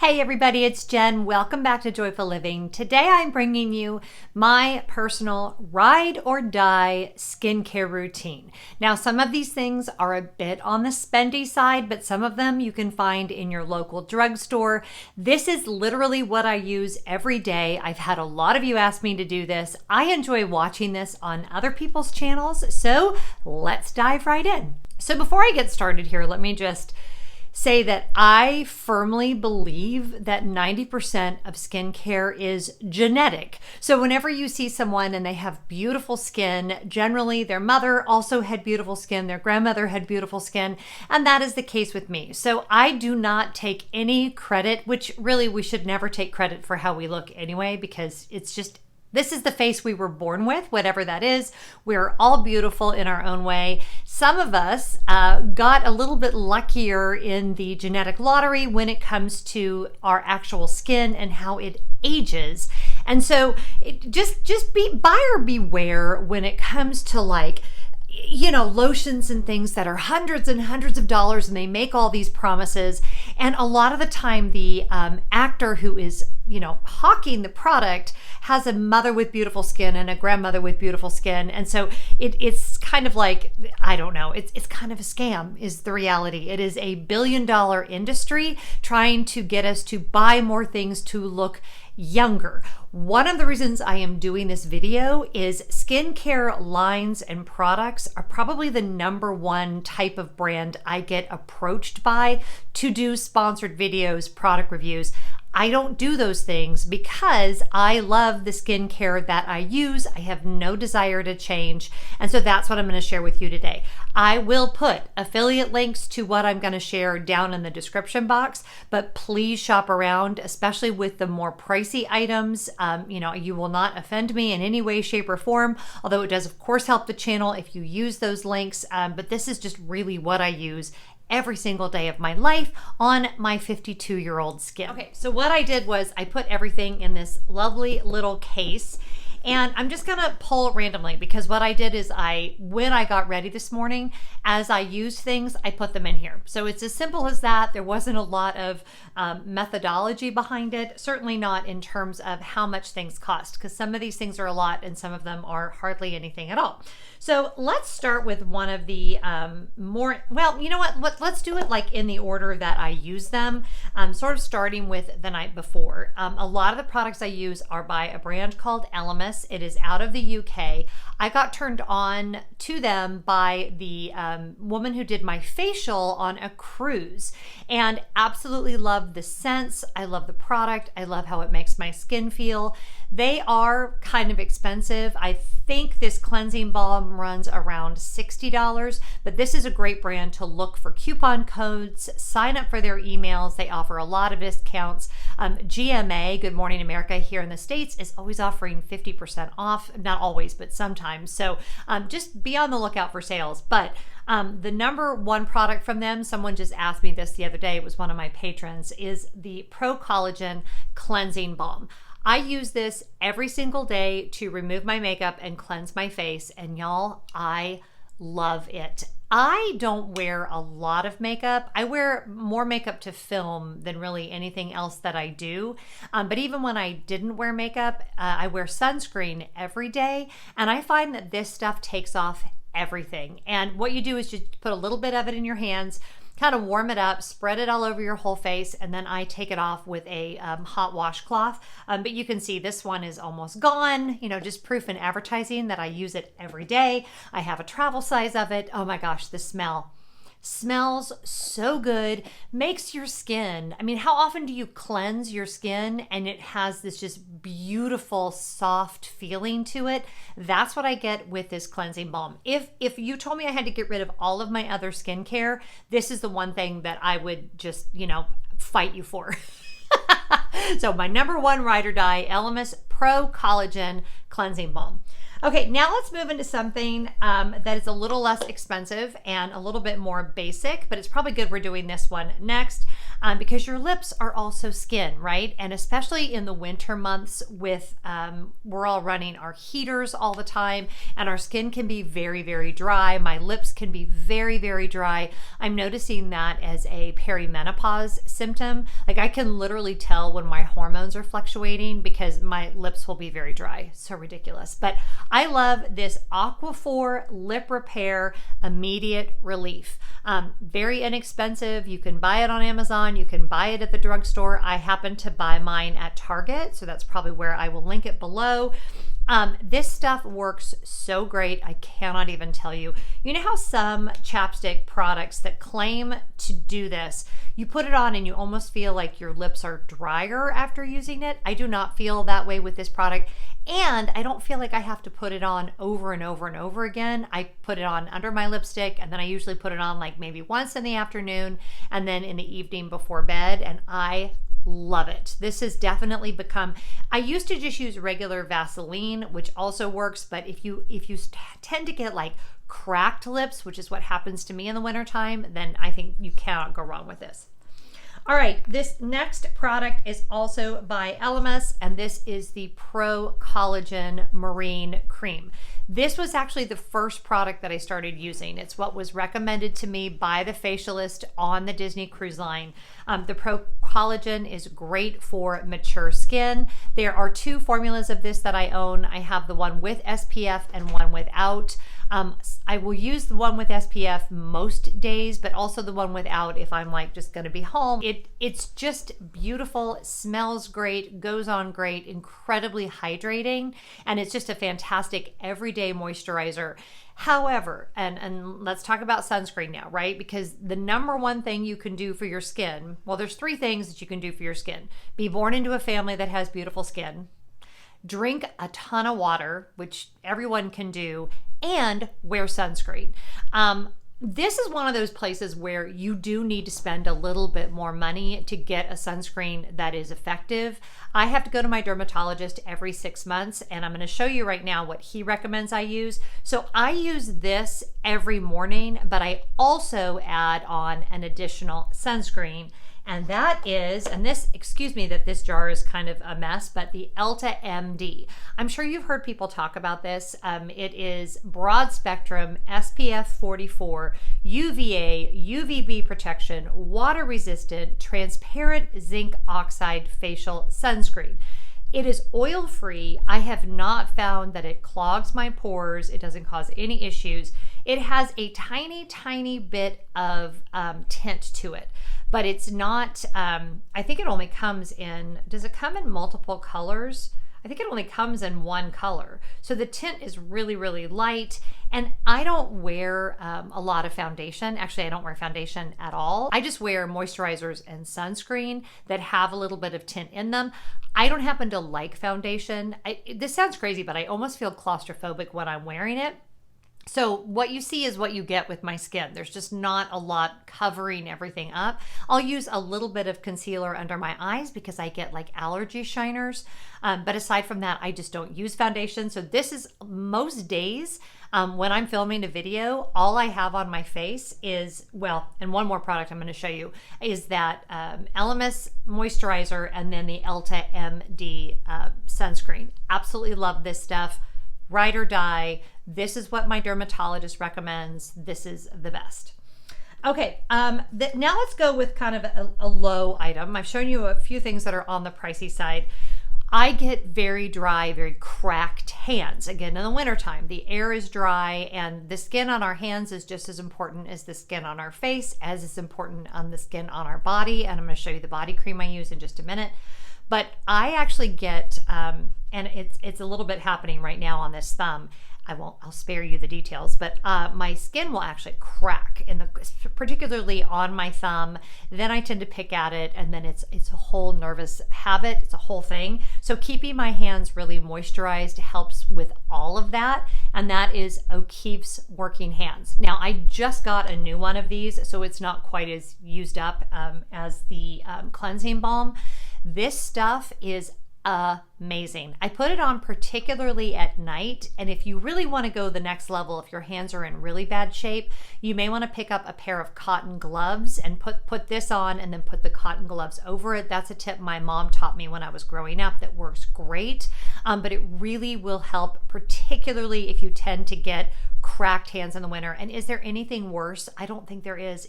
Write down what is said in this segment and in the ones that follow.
Hey everybody, it's Jen. Welcome back to Joyful Living. Today I'm bringing you my personal ride or die skincare routine. Now, some of these things are a bit on the spendy side, but some of them you can find in your local drugstore. This is literally what I use every day. I've had a lot of you ask me to do this. I enjoy watching this on other people's channels, so let's dive right in. So before I get started here, let me just say that I firmly believe that 90% of skincare is genetic. So whenever you see someone and they have beautiful skin, generally their mother also had beautiful skin, their grandmother had beautiful skin, and that is the case with me. So I do not take any credit, which really we should never take credit for how we look anyway, because it's just this is the face we were born with, whatever that is. We're all beautiful in our own way. Some of us got a little bit luckier in the genetic lottery when it comes to our actual skin and how it ages. And so just be buyer beware when it comes to lotions and things that are hundreds and hundreds of dollars, and they make all these promises. And a lot of the time the actor who is hawking the product has a mother with beautiful skin and a grandmother with beautiful skin. And so it's kind of like, I don't know, it's kind of a scam is the reality. It is a billion-dollar industry trying to get us to buy more things to look younger. One of the reasons I am doing this video is skincare lines and products are probably the number one type of brand I get approached by to do sponsored videos, product reviews. I don't do those things because I love the skincare that I use. I have no desire to change. And so that's what I'm going to share with you today. I will put affiliate links to what I'm going to share down in the description box, but please shop around, especially with the more pricey items. You will not offend me in any way, shape, or form, although it does, of course, help the channel if you use those links. But this is just really what I use every single day of my life on my 52-year-old skin. Okay, so what I did was I put everything in this lovely little case, and I'm just gonna pull randomly because what I did is when I got ready this morning, as I used things, I put them in here. So it's as simple as that. There wasn't a lot of methodology behind it, certainly not in terms of how much things cost, because some of these things are a lot and some of them are hardly anything at all. So let's start with one of the let's do it like in the order that I use them, sort of starting with the night before. A lot of the products I use are by a brand called Elemis. It is out of the UK. I got turned on to them by the woman who did my facial on a cruise, and absolutely love the scents. I love the product. I love how it makes my skin feel. They are kind of expensive. I think this cleansing balm runs around $60, but this is a great brand to look for coupon codes, sign up for their emails. They offer a lot of discounts. GMA, Good Morning America, here in the States is always offering 50% off, not always, but sometimes. So just be on the lookout for sales. But the number one product from them, someone just asked me this the other day, it was one of my patrons, is the Pro Collagen Cleansing Balm. I use this every single day to remove my makeup and cleanse my face, and y'all, I love it. I don't wear a lot of makeup. I wear more makeup to film than really anything else that I do. But even when I didn't wear makeup, I wear sunscreen every day, and I find that this stuff takes off everything. And what you do is just put a little bit of it in your hands, kind of warm it up, spread it all over your whole face, and then I take it off with a hot washcloth. But you can see this one is almost gone, just proof in advertising that I use it every day. I have a travel size of it. Oh my gosh, the smell. Smells so good, makes your skin, how often do you cleanse your skin and it has this just beautiful soft feeling to it? That's what I get with this cleansing balm. If you told me I had to get rid of all of my other skincare, this is the one thing that I would just fight you for. So my number one ride or die, Elemis Pro Collagen Cleansing Balm. Okay, now let's move into something that is a little less expensive and a little bit more basic, but it's probably good we're doing this one next. because your lips are also skin, right? And especially in the winter months with, we're all running our heaters all the time and our skin can be very, very dry. My lips can be very, very dry. I'm noticing that as a perimenopause symptom. Like I can literally tell when my hormones are fluctuating because my lips will be very dry. So ridiculous. But I love this Aquaphor Lip Repair Immediate Relief. Very inexpensive. You can buy it on Amazon. You can buy it at the drugstore. I happen to buy mine at Target, so that's probably where I will link it below. This stuff works so great. I cannot even tell you. You know how some chapstick products that claim to do this, you put it on and you almost feel like your lips are drier after using it? I do not feel that way with this product. And I don't feel like I have to put it on over and over and over again. I put it on under my lipstick and then I usually put it on like maybe once in the afternoon and then in the evening before bed, and I love it. This has definitely become, I used to just use regular Vaseline, which also works, but if you tend to get like cracked lips, which is what happens to me in the wintertime, then I think you cannot go wrong with this. All right, this next product is also by Elemis, and this is the Pro Collagen Marine Cream. This was actually the first product that I started using. It's what was recommended to me by the facialist on the Disney Cruise Line. The Pro Collagen is great for mature skin. There are two formulas of this that I own. I have the one with SPF and one without. I will use the one with SPF most days, but also the one without if I'm like just gonna be home. It's just beautiful, it smells great, goes on great, incredibly hydrating, and it's just a fantastic everyday moisturizer. However, and let's talk about sunscreen now, right? Because the number one thing you can do for your skin, well, there's three things that you can do for your skin. Be born into a family that has beautiful skin, drink a ton of water, which everyone can do, and wear sunscreen. This is one of those places where you do need to spend a little bit more money to get a sunscreen that is effective. I have to go to my dermatologist every 6 months, and I'm going to show you right now what he recommends I use. So I use this every morning, but I also add on an additional sunscreen. And that is, and this, excuse me that this jar is kind of a mess, but the Alta Md. I'm sure you've heard people talk about this. It is broad spectrum, SPF 44, UVA, UVB protection, water resistant, transparent zinc oxide facial sunscreen. It is oil free. I have not found that it clogs my pores. It doesn't cause any issues. It has a tiny, tiny bit of tint to it, but it's not, I think it only comes in, does it come in multiple colors? I think it only comes in one color. So the tint is really, really light. And I don't wear a lot of foundation. Actually, I don't wear foundation at all. I just wear moisturizers and sunscreen that have a little bit of tint in them. I don't happen to like foundation. This sounds crazy, but I almost feel claustrophobic when I'm wearing it. So what you see is what you get with my skin. There's just not a lot covering everything up. I'll use a little bit of concealer under my eyes because I get like allergy shiners. But aside from that, I just don't use foundation. So this is most days when I'm filming a video, all I have on my face is, well, and one more product I'm going to show you is that Elemis moisturizer and then the Alta Md sunscreen. Absolutely love this stuff. Ride or die. This is what my dermatologist recommends. This is the best. Okay, now let's go with kind of a low item. I've shown you a few things that are on the pricey side. I get very dry, very cracked hands. Again, in the wintertime, the air is dry and the skin on our hands is just as important as the skin on our face, as is important on the skin on our body. And I'm going to show you the body cream I use in just a minute. But I actually get, and it's a little bit happening right now on this thumb. I'll spare you the details, but my skin will actually crack, particularly on my thumb. Then I tend to pick at it, and then it's a whole nervous habit. It's a whole thing. So keeping my hands really moisturized helps with all of that, and that is O'Keeffe's Working Hands. Now I just got a new one of these, so it's not quite as used up as the cleansing balm. This stuff is amazing. I put it on particularly at night, and if you really want to go the next level, if your hands are in really bad shape, you may want to pick up a pair of cotton gloves and put this on and then put the cotton gloves over it. That's a tip my mom taught me when I was growing up that works great, but it really will help, particularly if you tend to get cracked hands in the winter. And is there anything worse? I don't think there is.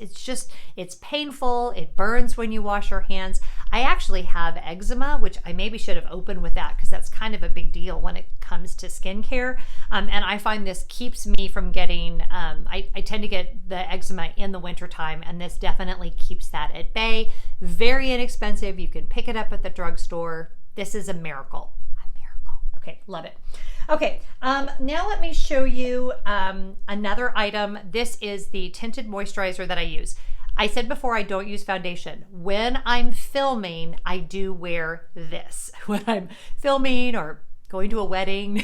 It's painful. It burns when you wash your hands. I actually have eczema, which I maybe should have opened with that because that's kind of a big deal when it comes to skincare. And I find this keeps me from getting, I tend to get the eczema in the wintertime, and this definitely keeps that at bay. Very inexpensive. You can pick it up at the drugstore. This is a miracle. A miracle. Okay, love it. Okay, now let me show you another item. This is the tinted moisturizer that I use. I said before I don't use foundation. When I'm filming, I do wear this. When I'm filming or going to a wedding,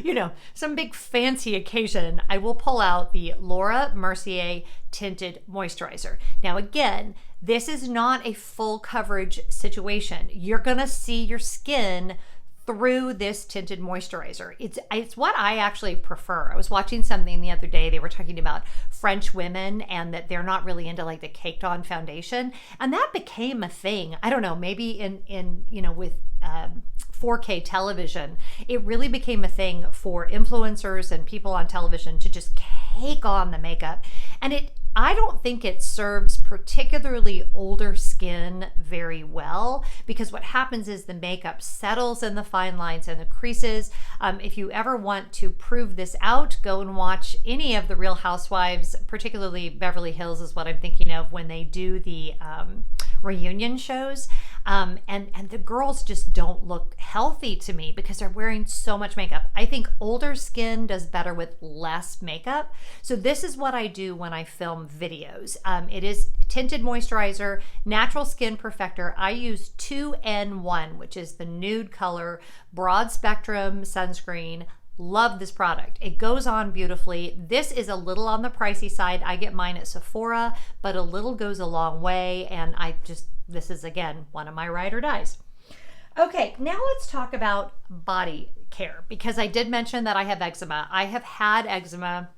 you know, some big fancy occasion, I will pull out the Laura Mercier Tinted Moisturizer. Now again, this is not a full coverage situation. You're gonna see your skin through this tinted moisturizer. It's what I actually prefer. I was watching something the other day. They were talking about French women and that they're not really into like the caked on foundation. And that became a thing. I don't know, maybe in you know, with 4K television, it really became a thing for influencers and people on television to just cake on the makeup. And I don't think it serves particularly older skin very well, because what happens is the makeup settles in the fine lines and the creases. If you ever want to prove this out, go and watch any of the Real Housewives, particularly Beverly Hills is what I'm thinking of when they do the reunion shows. And the girls just don't look healthy to me because they're wearing so much makeup. I think older skin does better with less makeup. So this is what I do when I film videos. It is tinted moisturizer, natural skin perfector. I use 2N1, which is the nude color, broad spectrum sunscreen. Love this product. It goes on beautifully. This is a little on the pricey side. I get mine at Sephora, but a little goes a long way. And this is again, one of my ride or dies. Okay, now let's talk about body care, because I did mention that I have eczema. I have had eczema.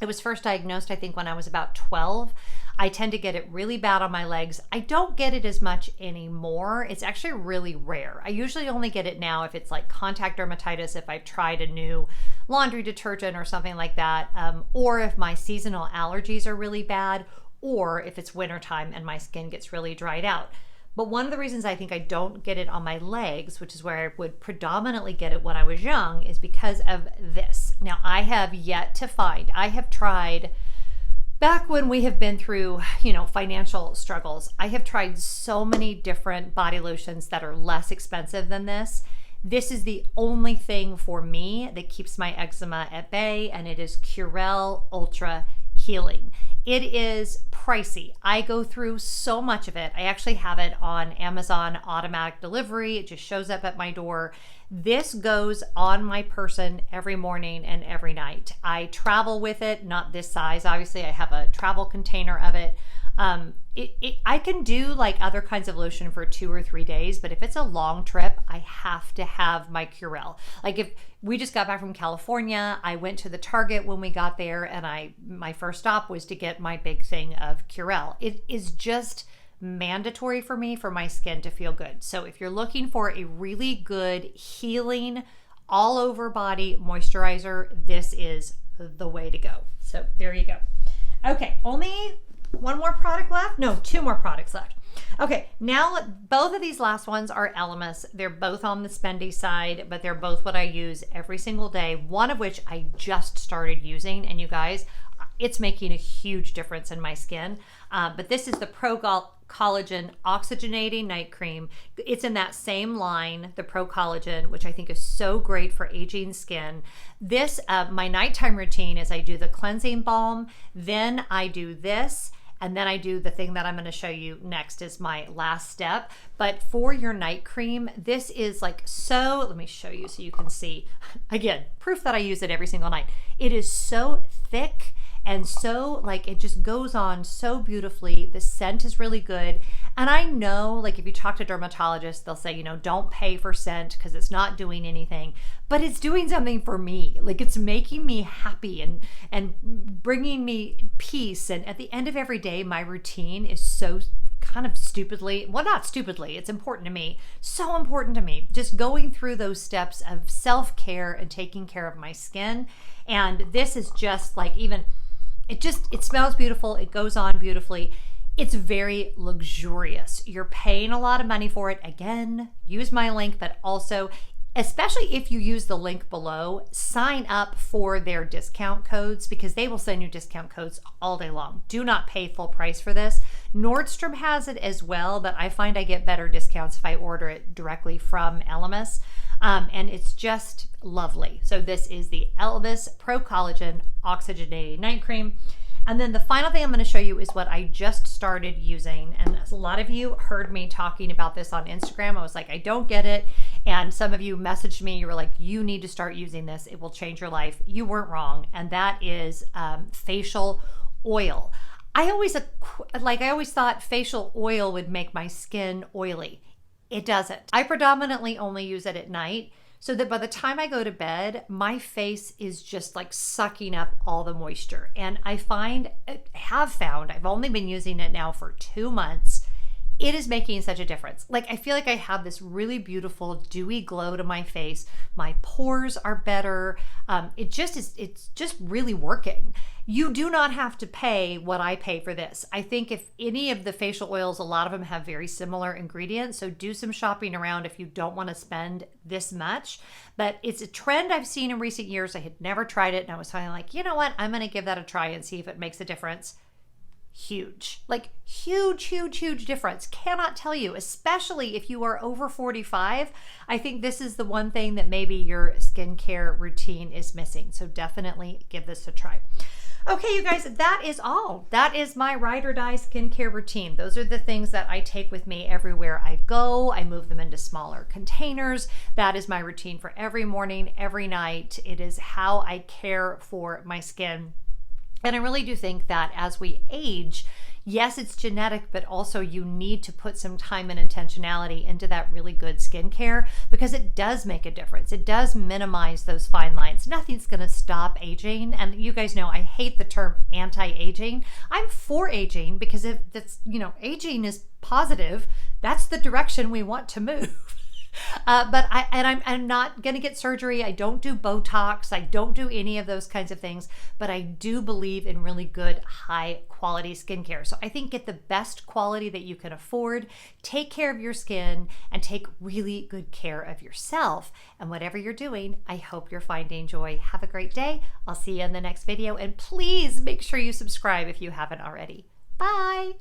It was first diagnosed, I think, when I was about 12. I tend to get it really bad on my legs. I don't get it as much anymore. It's actually really rare. I usually only get it now if it's like contact dermatitis, if I've tried a new laundry detergent or something like that, or if my seasonal allergies are really bad, or if it's wintertime and my skin gets really dried out. But one of the reasons I think I don't get it on my legs, which is where I would predominantly get it when I was young, is because of this. Now, I have yet to find, I have tried, back when we have been through, you know, financial struggles, I have tried so many different body lotions that are less expensive than this. This is the only thing for me that keeps my eczema at bay, and it is Curel Ultra Healing. It is pricey. I go through so much of it. I actually have it on Amazon automatic delivery. It just shows up at my door. This goes on my person every morning and every night. I travel with it, not this size. Obviously, I have a travel container of it. I can do like other kinds of lotion for 2 or 3 days, but if it's a long trip, I have to have my Curel. Like if we just got back from California, I went to the Target when we got there, and my first stop was to get my big thing of Curel. It is just mandatory for me for my skin to feel good. So if you're looking for a really good healing all over body moisturizer, this is the way to go. So there you go. Okay, only one more product left? No, 2 more products left. Okay, now both of these last ones are Elemis. They're both on the spendy side, but they're both what I use every single day, one of which I just started using, and you guys, it's making a huge difference in my skin. But this is the Pro Collagen Oxygenating Night Cream. It's in that same line, the Pro Collagen, which I think is so great for aging skin. This, my nighttime routine is I do the cleansing balm, then I do this, and then I do the thing that I'm going to show you next is my last step. But for your night cream, this is like so, let me show you so you can see. Again, proof that I use it every single night. It is so thick And so like it just goes on so beautifully. The scent is really good. And I know like if you talk to dermatologists, they'll say, you know, don't pay for scent because it's not doing anything, but it's doing something for me. Like it's making me happy and bringing me peace. And at the end of every day, my routine is so kind of stupidly, well, not stupidly, it's important to me, so important to me, just going through those steps of self-care and taking care of my skin. And this is just like, even it smells beautiful, it goes on beautifully, it's very luxurious. You're paying a lot of money for it. Again, use my link, but also, especially if you use the link below, sign up for their discount codes because they will send you discount codes all day long. Do not pay full price for this. Nordstrom has it as well, but I find I get better discounts if I order it directly from Elemis. And it's just lovely. So this is the Elemis Pro Collagen Oxygenated Night Cream. And then the final thing I'm going to show you is what I just started using. And a lot of you heard me talking about this on Instagram. I was like, I don't get it. And some of you messaged me, you were like, you need to start using this. It will change your life. You weren't wrong. And that is facial oil. I always thought facial oil would make my skin oily. It doesn't. I predominantly only use it at night, so that by the time I go to bed, my face is just like sucking up all the moisture. And I've only been using it now for 2 months. It is making such a difference. Like I feel like I have this really beautiful dewy glow to my face. My pores are better. It's just really working. You do not have to pay what I pay for this. I think if any of the facial oils, a lot of them have very similar ingredients. So do some shopping around if you don't want to spend this much. But it's a trend I've seen in recent years. I had never tried it and I was finally like, you know what? I'm going to give that a try and see if it makes a difference. Huge, like huge difference. Cannot tell you, especially if you are over 45. I think this is the one thing that maybe your skincare routine is missing. So definitely give this a try. Okay, you guys, that is all. That is my ride or die skincare routine. Those are the things that I take with me everywhere I go. I move them into smaller containers. That is my routine for every morning, every night. It is how I care for my skin. And I really do think that as we age, yes, it's genetic, but also you need to put some time and intentionality into that really good skincare because it does make a difference. It does minimize those fine lines. Nothing's going to stop aging. And you guys know I hate the term anti-aging. I'm for aging because if that's, aging is positive, that's the direction we want to move. But I'm not going to get surgery. I don't do Botox. I don't do any of those kinds of things, but I do believe in really good, high quality skincare. So I think get the best quality that you can afford, take care of your skin, and take really good care of yourself. And whatever you're doing, I hope you're finding joy. Have a great day. I'll see you in the next video. And please make sure you subscribe if you haven't already. Bye.